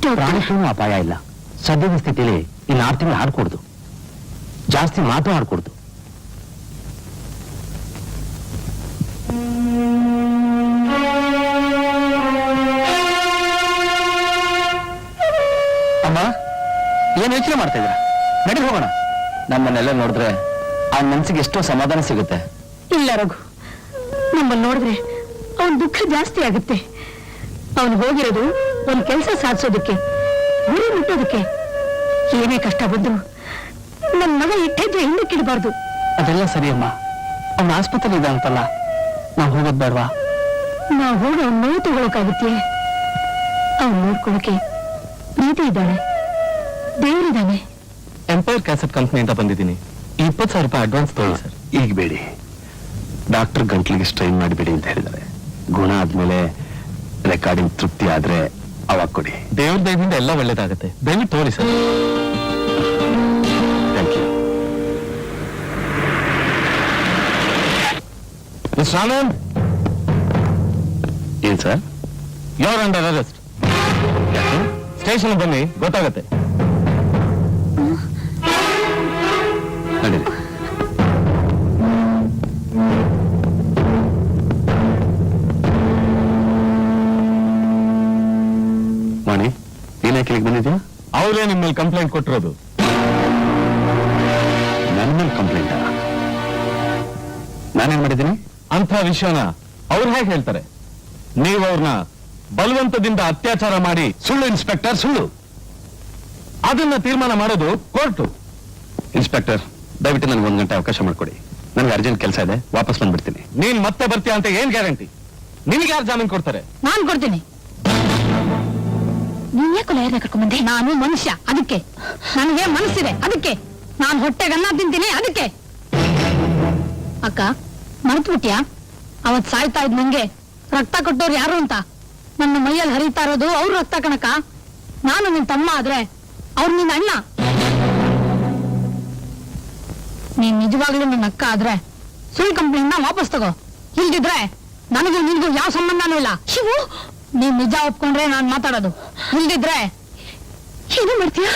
ಎಷ್ಟು ಪ್ರಾಣಕ್ಕೂ ಅಪಾಯ ಇಲ್ಲ. ಸದ್ಯದ ಸ್ಥಿತಿಯಲ್ಲಿ ಇನ್ನು 6 ತಿಂಗಳು ಆಡ್ಕೊಡ್ದು, ಜಾಸ್ತಿ ಮಾತು ಆಡ್ಕೊಡ್ದು. ಅಮ್ಮ, ಏನ್ ಯೋಚನೆ ಮಾಡ್ತಾ ಇದ್ರ? ನಡಿ ಹೋಗೋಣ. ನಮ್ಮನ್ನೆಲ್ಲ ನೋಡಿದ್ರೆ ಆ ಮನ್ಸಿಗೆ ಎಷ್ಟೋ ಸಮಾಧಾನ ಸಿಗುತ್ತೆ. ಇಲ್ಲ ರಘು, ನಮ್ಮನ್ನು ನೋಡಿದ್ರೆ ಅವನ ದುಃಖ ಜಾಸ್ತಿ ಆಗುತ್ತೆ. ಅವನು ಹೋಗಿರೋದು ಒಂದ್ ಕೆಲಸ ಸಾಧಿಸೋದಕ್ಕೆ, ಗುರಿ ಮುಟ್ಟೋದಕ್ಕೆ. ಏನೇ ಕಷ್ಟ ಬಂದ್ರು ನನ್ನ ಮಗ ಇಟ್ಟಿದ್ರೆ ಹಿಂದಕ್ಕಿಡಬಾರ್ದು. ಅದೆಲ್ಲ ಸರಿ ಅಮ್ಮ, ಅವನ ಆಸ್ಪತ್ರೆ ಇದೆ ಅಂತಲ್ಲ, ನಾವು ಹೋಗೋದ್ ಬೇಡವಾ? ನಾವು ಹೋಗಿ ಅವ್ನ ನೋವು ತಗೊಳಕಾಗುತ್ತೆ. ಅವ್ನು ನೋಡ್ಕೊಳಕ್ಕೆ ಪ್ರೀತಿ ಇದ್ದಾಳೆ, ದೇವರಿದ್ದಾನೆ. ಎಂಪೈರ್ ಕ್ಯಾಸೆಟ್ ಕಂಪ್ನಿಯಿಂದ ಬಂದಿದ್ದೀನಿ. 20,000 ರೂಪಾಯಿ ಅಡ್ವಾನ್ಸ್ ತಗೊಳ್ಳಿ ಸರ್. ಈಗ ಬೇಡಿ, ಡಾಕ್ಟರ್ ಗಂಟ್ಲಿಗೆ ಸ್ಟ್ರೈನ್ ಮಾಡಿಬಿಡಿ ಅಂತ ಹೇಳಿದ್ದಾರೆ. ಗುಣ ಆದ್ಮೇಲೆ ರೆಕಾರ್ಡಿಂಗ್ ತೃಪ್ತಿ ಆದ್ರೆ ಅವಾಗ ಕೊಡಿ. ದೇವ್ರ ದಯದಿಂದ ಎಲ್ಲ ಒಳ್ಳೇದಾಗತ್ತೆ. ದಯವಿಟ್ಟು ತೋರಿ sir. Thank you. Mister Anand. ಏನ್ sir? You are under arrest. Station ಬನ್ನಿ, ಗೊತ್ತಾಗತ್ತೆ. ನಡೀರಿ. ವಾಣಿ, ನೀನ್ ಯಾಕೆ ಇಲ್ಲಿಗೆ ಬಂದಿದ್ಯಾ? ಅವರೇ ನಿಮ್ಮ ಮೇಲೆ ಕಂಪ್ಲೇಂಟ್ ಕೊಟ್ಟಿರೋದು. ನನ್ನ ಮೇಲೆ ಕಂಪ್ಲೇಂಟ್? ನಾನೇನ್ ಮಾಡಿದ್ದೀನಿ? ಅಂಥ ವಿಷಯನ ಅವ್ರು ಹೇಗೆ ಹೇಳ್ತಾರೆ? ನೀವು ಅವ್ರನ್ನ ಬಲವಂತದಿಂದ ಅತ್ಯಾಚಾರ ಮಾಡಿ. ಸುಳ್ಳು ಇನ್ಸ್ಪೆಕ್ಟರ್, ಸುಳ್ಳು. ಅದನ್ನ ತೀರ್ಮಾನ ಮಾಡೋದು ಕೋರ್ಟು. ಇನ್ಸ್ಪೆಕ್ಟರ್, ದಯವಿಟ್ಟು ನನಗೆ 1 ಗಂಟೆ ಅವಕಾಶ ಮಾಡಿಕೊಡಿ. ನನಗೆ ಅರ್ಜೆಂಟ್ ಕೆಲಸ ಇದೆ, ವಾಪಸ್ ಬಂದ್ಬಿಡ್ತೀನಿ. ನೀನ್ ಮತ್ತೆ ಬರ್ತೀಯ ಅಂತ ಏನ್ ಗ್ಯಾರಂಟಿ? ನಿನಗೆ ಯಾರು ಜಾಮೀನು ಕೊಡ್ತಾರೆ? ನಾನ್ ಕೊಡ್ತೀನಿ. ನೀನ್ ಯಾಕೆ ಲಾಯರ್ನ ಕರ್ಕೊಂಡ್ಬಂದೆ? ನಾನು ಮನುಷ್ಯ, ಅದಕ್ಕೆ. ನನಗೆ ಮನಸ್ಸಿದೆ, ಅದಕ್ಕೆ. ನಾನು ಹೊಟ್ಟೆಗನ್ನ ತಿಂತೀನಿ, ಅದಕ್ಕೆ. ಅಕ್ಕ, ಮರೆತು ಬಿಟ್ಯಾ? ಅವತ್ ಸಾಯ್ತಾ ಇದ್ ನಂಗೆ ರಕ್ತ ಕೊಟ್ಟವ್ರು ಯಾರು ಅಂತ? ನನ್ನ ಮೈಯಲ್ಲಿ ಹರಿತಾ ಇರೋದು ಅವ್ರ ರಕ್ತ ಕಣಕ. ನಾನು ನಿನ್ ತಮ್ಮ ಆದ್ರೆ ಅವ್ರು ನಿನ್ನ ಅಣ್ಣ. ನೀನ್ ನಿಜವಾಗ್ಲೂ ನಿನ್ನ ಅಕ್ಕ ಆದ್ರೆ ಸುಳ್ಳು ಕಂಪ್ನಿಯಿಂದ ವಾಪಸ್ ತಗೋ. ಇಲ್ದಿದ್ರೆ ನನಗೂ ನಿನ್ಗೂ ಯಾವ ಸಂಬಂಧನೂ ಇಲ್ಲ. ಶಿವು, ನೀನ್ ನಿಜ ಒಪ್ಕೊಂಡ್ರೆ ನಾನ್ ಮಾತಾಡೋದು. ಇಲ್ದಿದ್ರೆ ಏನು ಮಾಡ್ತೀಯ?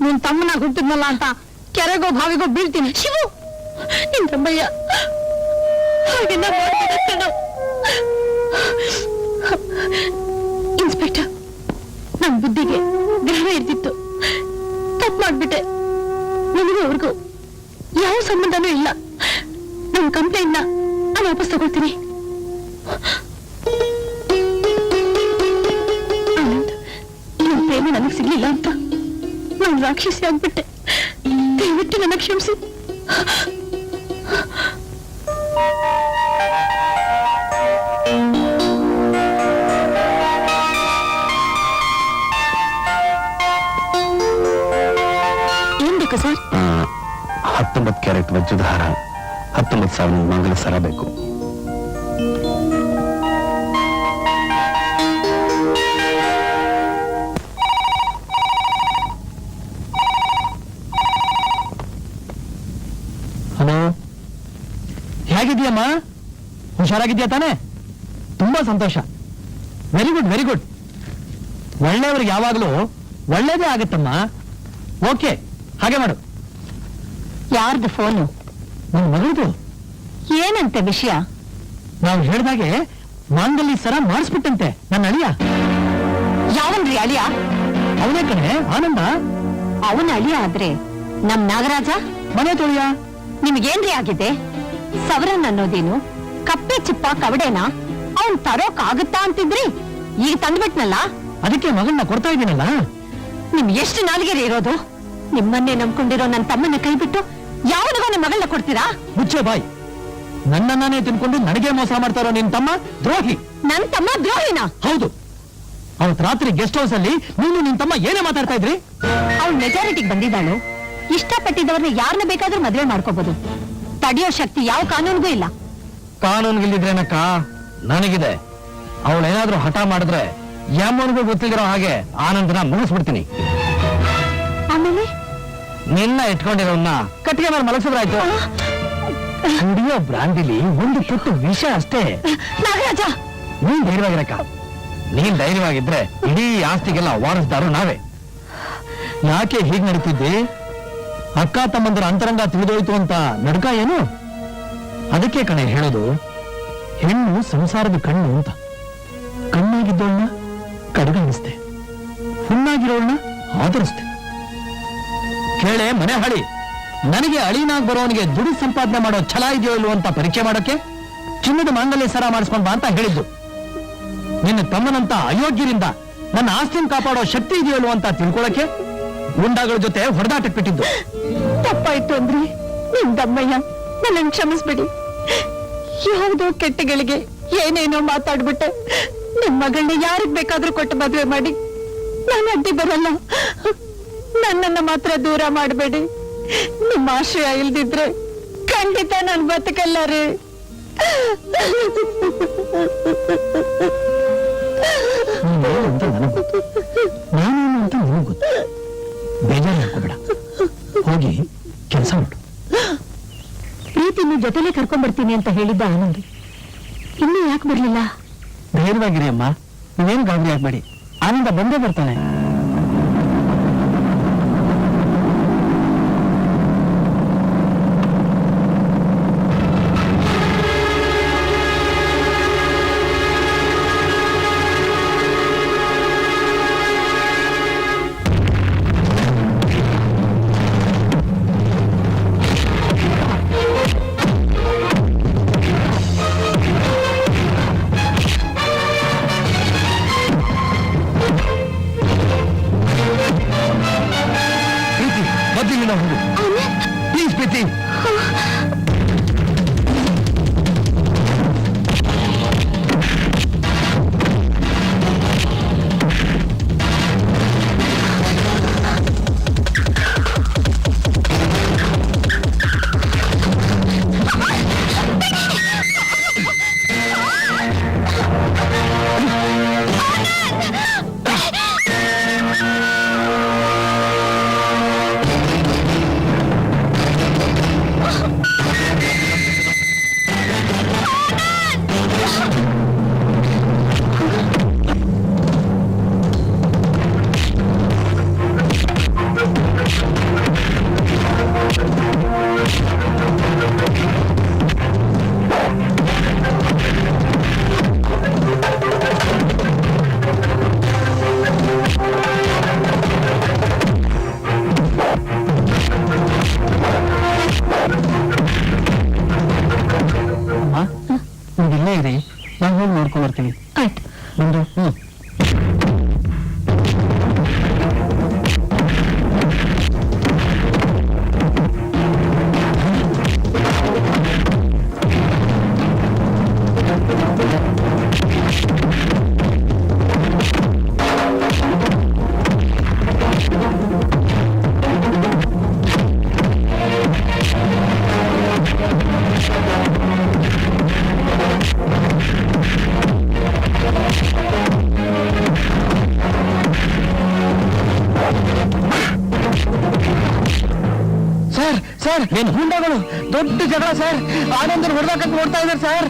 ನಿನ್ ತಮ್ಮನ ಹುಟ್ಟಿದ್ನಲ್ಲ ಅಂತ ಕೆರೆಗೋ ಬಾವಿಗೋ ಬೀಳ್ತೀನಿ. ಶಿವು, ನಿನ್ ತಮ್ಮಯ್ಯ ಹಾಗೆಲ್ಲ ಮಾಡ್ಬೇಡ ಕಣೋ. ಇನ್ಸ್ಪೆಕ್ಟರ್, ನನ್ ಬುದ್ಧಿಗೆ ಗ್ರಹ ಇರ್ತಿತ್ತು. ತಪ್ಪು ಮಾಡ್ಬಿಟ್ಟೆ. ನಿನಗೂ ಅವ್ರಿಗೂ ಯಾವ ಸಂಬಂಧನೂ ಇಲ್ಲ. ನನ್ನ ಕಂಪ್ಲೇಂಟ್ ನಾನು ವಾಪಸ್ ತಗೊಳ್ತೀನಿ. ಆನಂದ್, ನನ್ನ ಪ್ರೇಮ ನನಗೆ ಸಿಗ್ಲಿಲ್ಲ ಅಂತ ನಾನು ರಾಕ್ಷಸಿ ಆಗ್ಬಿಟ್ಟೆ. ದಯವಿಟ್ಟು ನನ್ನ ಕ್ಷಮಿಸಿ. ಏನ್ ಬೇಕು ಸರ್? 19 ಕ್ಯಾರೆಟ್ ವಜ್ರದ ಹಾರ, 19,000 ಮಂಗಲ ಸರ ಬೇಕು. ಹಲೋ, ಹೇಗಿದ್ಯಮ್ಮ? ಹುಷಾರಾಗಿದ್ಯಾ ತಾನೆ? ತುಂಬಾ ಸಂತೋಷ. Very good, very good. ಒಳ್ಳೆಯವ್ರಿಗೆ ಯಾವಾಗಲೂ ಒಳ್ಳೇದೇ ಆಗುತ್ತಮ್ಮ. ಓಕೆ, ಹಾಗೆ ಮಾಡು. ಯಾರ್ದು ಫೋನು? ನನ್ನ ಮಗಳದು. ಏನಂತೆ ವಿಷಯ? ನಾವು ಹೇಳಿದಾಗೆ ಮಾಂಗಲ್ಯ ಸರ ಮಾಡಿಸ್ಬಿಟ್ಟಂತೆ ನನ್ನ ಅಳಿಯ. ಯಾವನ್ರಿ ಅಳಿಯ? ಅವನೇ ಕಣೆ, ಆನಂದ. ಅವನ ಅಳಿಯ ಆದ್ರೆ ನಮ್ ನಾಗರಾಜ ಮನೆ ತೊಳಿಯ. ನಿಮ್ಗೇನ್ರಿ ಆಗಿದೆ? ಸವರನ್ ಅನ್ನೋದೇನು ಕಪ್ಪೆ ಚಿಪ್ಪ ಕವಡೆನಾ? ಅವನ್ ತರೋಕ್ ಆಗುತ್ತಾ ಅಂತಿದ್ರಿ, ಈಗ ತಂದ್ಬಿಟ್ನಲ್ಲ. ಅದಕ್ಕೆ ಮಗಳನ್ನ ಕೊಡ್ತಾ ಇದ್ದೀನಲ್ಲ. ನಿಮ್ ಎಷ್ಟು ನಾಲಿಗೆರೆ ಇರೋದು? ನಿಮ್ಮನ್ನೇ ನಂಬ್ಕೊಂಡಿರೋ ನನ್ನ ತಮ್ಮನ್ನ ಕೈ ಬಿಟ್ಟು ಯಾವನಿಗೋ ನಿಮ್ಮ ಮಗಳನ್ನ ಕೊಡ್ತೀರಾ? ಮುಚ್ಚೆ ಬಾಯ್. ನನ್ನನ್ನೇ ತಿನ್ಕೊಂಡು ನನಗೆ ಮೋಸ ಮಾಡ್ತಾರೋ ನಿನ್ ತಮ್ಮ ದ್ರೋಹಿ. ನನ್ ತಮ್ಮ ದ್ರೋಹಿನ? ಹೌದು. ಅವತ್ ರಾತ್ರಿ ಗೆಸ್ಟ್ ಹೌಸ್ ಅಲ್ಲಿ ನೀನು ನಿನ್ ತಮ್ಮ ಏನೇ ಮಾತಾಡ್ತಾ ಇದ್ರಿ? ಅವ್ಳು ಮೆಜಾರಿಟಿಗೆ ಬಂದಿದ್ದಾಳು. ಇಷ್ಟಪಟ್ಟಿದ್ದವ್ರನ್ನ ಯಾರನ್ನ ಬೇಕಾದ್ರೂ ಮದುವೆ ಮಾಡ್ಕೋಬಹುದು. ತಡೆಯೋ ಶಕ್ತಿ ಯಾವ ಕಾನೂನಿಗೂ ಇಲ್ಲ. ಕಾನೂನಿಗಿಲ್ದಿದ್ರೇನಕ್ಕ ನನಗಿದೆ. ಅವಳೇನಾದ್ರೂ ಹಠ ಮಾಡಿದ್ರೆ ಯಾಮನಿಗೂ ಗೊತ್ತಿರೋ ಹಾಗೆ ಆನಂದನ ಮುಗಿಸ್ಬಿಡ್ತೀನಿ. ಆಮೇಲೆ ನಿನ್ನ ಇಟ್ಕೊಂಡಿರೋನ್ನ ಕಟ್ಟಿಗೆ ಮೇಲೆ ಮಲಗಿಸಿದ್ರಾಯ್ತು. ಕುಡಿಯೋ ಬ್ರಾಂಡಿಲಿ ಒಂದು ತುತ್ತು ವಿಷ ಅಷ್ಟೇ. ನಾಗರಾಜ, ನೀನ್ ಧೈರ್ಯವಾಗಿರಕ್ಕ. ನೀನ್ ಧೈರ್ಯವಾಗಿದ್ರೆ ಇಡೀ ಆಸ್ತಿಗೆಲ್ಲ ವಾರಸ್ದಾರು ನಾವೇ. ಯಾಕೆ ಹೀಗೆ ನಡೀತಿದ್ದಿ? ಅಕ್ಕ ತಮ್ಮಂದರ ಅಂತರಂಗ ತಿಳಿದೋಯ್ತು ಅಂತ ನಡ್ಕ ಏನು? ಅದಕ್ಕೆ ಕಣೆ ಹೇಳೋದು, ಹೆಣ್ಣು ಸಂಸಾರದ ಕಣ್ಣು ಅಂತ. ಕಣ್ಣಾಗಿದ್ದೋಳ್ನ ಕಡೆಗಣಿಸ್ತೆ, ಹುಣ್ಣಾಗಿರೋಳ್ನ ಆದರಿಸ್ತೆ. ಕೇಳೆ ಮನೆ ಹಳಿ, ನನಗೆ ಅಳಿನಾಗ್ ಬರೋವನಿಗೆ ದುಡಿ ಸಂಪಾದನೆ ಮಾಡೋ ಛಲ ಇದೆಯೋ ಇಲ್ವೋ ಅಂತ ಪರೀಕ್ಷೆ ಮಾಡೋಕೆ ಚಿನ್ನದ ಮಾಂಗಲ್ಯ ಸರ ಮಾಡಿಸ್ಕೊಂಡ್ ಬಾ ಅಂತ ಹೇಳಿದ್ದು. ನಿನ್ನ ತಮ್ಮನಂತ ಅಯೋಗ್ಯರಿಂದ ನನ್ನ ಆಸ್ತಿನ ಕಾಪಾಡೋ ಶಕ್ತಿ ಇದೆಯೋ ಇಲ್ವೋ ಅಂತ ತಿಳ್ಕೊಳಕ್ಕೆ ಗುಂಡಾಗಳ ಜೊತೆ ಹೊಡೆದಾಟಕ್ಕೆ ಬಿಟ್ಟಿದ್ದು. ತಪ್ಪಾಯ್ತು ಅಂದ್ರೆ ನಿಮ್ ದಮ್ಮಯ್ಯ, ನನ್ನನ್ನು ಕ್ಷಮಿಸ್ಬಿಡಿ. ಯಾವುದೋ ಕೆಟ್ಟಗಳಿಗೆ ಏನೇನೋ ಮಾತಾಡ್ಬಿಟ್ಟೆ. ನಿಮ್ ಮಗಳನ್ನ ಯಾರಿಗ್ ಬೇಕಾದ್ರೂ ಕೊಟ್ಟು ಮದುವೆ ಮಾಡಿ, ನಾನು ಅಡ್ಡಿ ಬರಲ್ಲ. ನನ್ನನ್ನ ಮಾತ್ರ ದೂರ ಮಾಡಬೇಡಿ. ನಿಮ್ಮ ಆಶ್ರಯ ಇಲ್ದಿದ್ರೆ ಖಂಡಿತ ನಾನು ಬದುಕಲ್ಲ ರೀ. ನೀನೇನು ಅಂತ ನನಗ್ ಗೊತ್ತು, ನಾನೇನು ಅಂತ ನನಗ್ ಗೊತ್ತು. ಬೇಜಾರು ಮಾಡ್ಕೋಬೇಡ, ಹೋಗಿ ಕೆಲಸ ಮಾಡು. ಪ್ರೀತಿನ ಜೊತೆಲೆ ಕರ್ಕೊಂಡ್ಬರ್ತೀನಿ ಅಂತ ಹೇಳಿದ್ದ ಆನಂದ್ ಇನ್ನೂ ಯಾಕೆ ಬರ್ಲಿಲ್ಲ? ಧೈರ್ಯವಾಗಿರಿ ಅಮ್ಮ, ನೀವೇನು ಗಾಬರಿ ಆಗ್ಬೇಡಿ, ಆನಂದ ಬಂದೇ ಬರ್ತಾನೆ. ಪ್ಲೀಸ್ ಪ್ರೀತಿ. ಇಲ್ಲೇ ಇರಿ, ನಾವು ಹೋಗಿ ನೋಡ್ಕೊಂಡ್ ಬರ್ತೀವಿ. ಆಯ್ತು. ಬಂದು ಸರ್, ಏನ್ ಹುಂಡಗಳು ದೊಡ್ಡ ಜಗಳ ಸರ್. ಆನಂದನ್ ಹೊಡೆದಾಕಂತ ನೋಡ್ತಾ ಇದ್ದಾರೆ ಸರ್.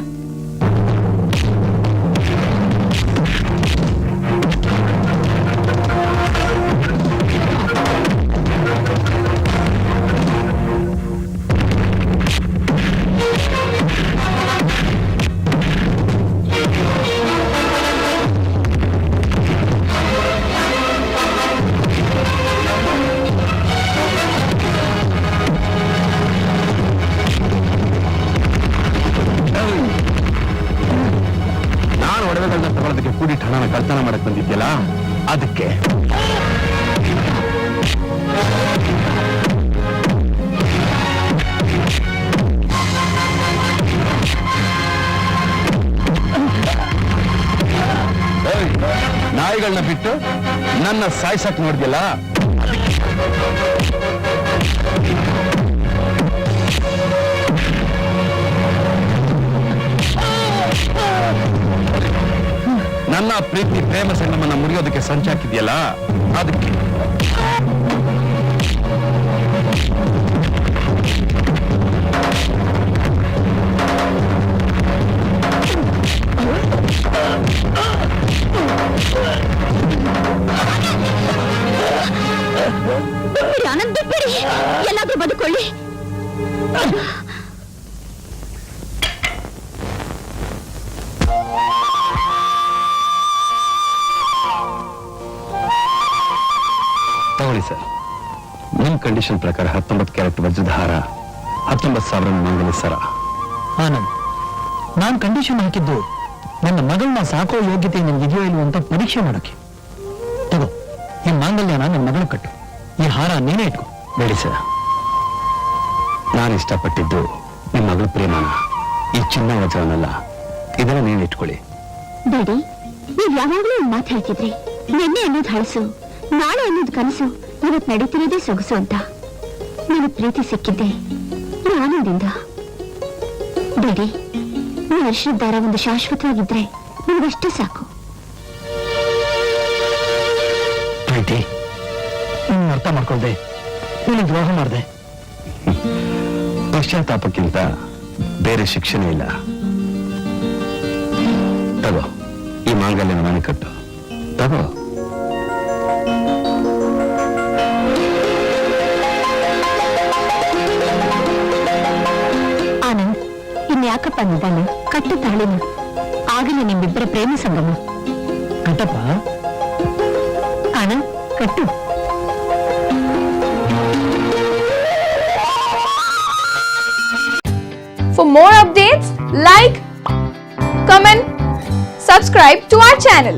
ತಗೊಳ್ಳೋದಕ್ಕೆ ಕೂಡಿಟ್ಟು ಹಣನ ಕಳ್ತನ ಮಾಡಕ್ ಬಂದಿದ್ಯಲ್ಲ, ಅದಕ್ಕೆ. ನಾಯಿಗಳನ್ನ ಬಿಟ್ಟು ನನ್ನ ಸಾಯ್ಸಕ್ ನೋಡಿದ್ಯಲ್ಲ, ನನ್ನ ಪ್ರೀತಿ ಪ್ರೇಮ ಸಂಗಮನ ಮುರಿಯೋದಕ್ಕೆ ಸಂಚಾಕಿದ್ಯಲ್ಲ, ಅದಕ್ಕೆ. ತಗೊಳ್ಳಿ ಸರ್. ನಿಮ್ ಕಂಡೀಷನ್ ಪ್ರಕಾರ 19 ಕ್ಯಾರೆಟ್ ವಜ್ರದ ಹಾರ, 19,000 ಮಂಗಲ ಸರ. ಆನಂದ್, ನಾನ್ ಕಂಡೀಷನ್ ಹಾಕಿದ್ದು ನನ್ನ ಮಗಳನ್ನ ಸಾಕೋ ಯೋಗ್ಯತೆ ನಿನ್ಗಿದೆಯೋ ಇಲ್ವೋ ಅಂತ ಪರೀಕ್ಷೆ ಮಾಡೋಕೆ. ತಗೋ, ಈ ಮಾಂಗಲ್ಯನ ನನ್ನ ಮಗಳು ಕಟ್ಟು, ಈ ಹಾರ ನೀನೇ ಇಟ್ಕೋ. ಬೇಡಿ ಸರ್, ನಾನು ಇಷ್ಟಪಟ್ಟಿದ್ದು ನಿಮ್ಮ ಮಗಳ ಪ್ರೇಮನ, ಈ ಚಿನ್ನ ವಜ್ರವನ್ನಲ್ಲ. ಇದನ್ನ ನೀವು ಇಟ್ಕೊಳ್ಳಿ. ಡ್ಯಾಡಿ, ನೀವ್ ಯಾವಾಗ್ಲೂ ಒಂದ್ ಮಾತು ಹೇಳ್ತಿದ್ರಿ, ನಿನ್ನೆ ಅನ್ನೋದು ಹಳಸು, ನಾಳೆ ಅನ್ನೋದು ಕನಸು, ಇವತ್ ನಡೀತಿರೋದೇ ಸೊಗಸು ಅಂತ. ನನಗೆ ಪ್ರೀತಿ ಸಿಕ್ಕಿದ್ದೆ ಆನಂದಿಂದ. ಡ್ಯಾಡಿ, ನೀವು ವರ್ಷದ ದಾರ ಒಂದು ಶಾಶ್ವತವಾಗಿದ್ರೆ ನಿಮ್ಗಷ್ಟೇ ಸಾಕು. ಪ್ರೀತಿ, ಅರ್ಥ ಮಾಡ್ಕೊಳ್ದೆ ನೀನು ದ್ರೋಹ ಮಾಡ್ದೆ. ಪಶ್ಚಾತ್ತಾಪಕ್ಕಿಂತ ಬೇರೆ ಶಿಕ್ಷಣ ಇಲ್ಲ. ತಗೋ, ಈ ಮಾಂಗಲ್ಯನ ಮನೆ ಕಟ್ಟು. ತಗೋ. ಆನಂದ್, ಇನ್ಯಾಕಪ್ಪ ನಿಧಾನ, ಕಟ್ಟು ತಾಳಿನ. ಆಗಲೇ ನಿಮ್ಮಿಬ್ಬರ ಪ್ರೇಮ ಸಂಗಮ. ಕಟ್ಟಪ್ಪ. ಆನಂದ್, ಕಟ್ಟು. For more updates, like, comment, subscribe to our channel.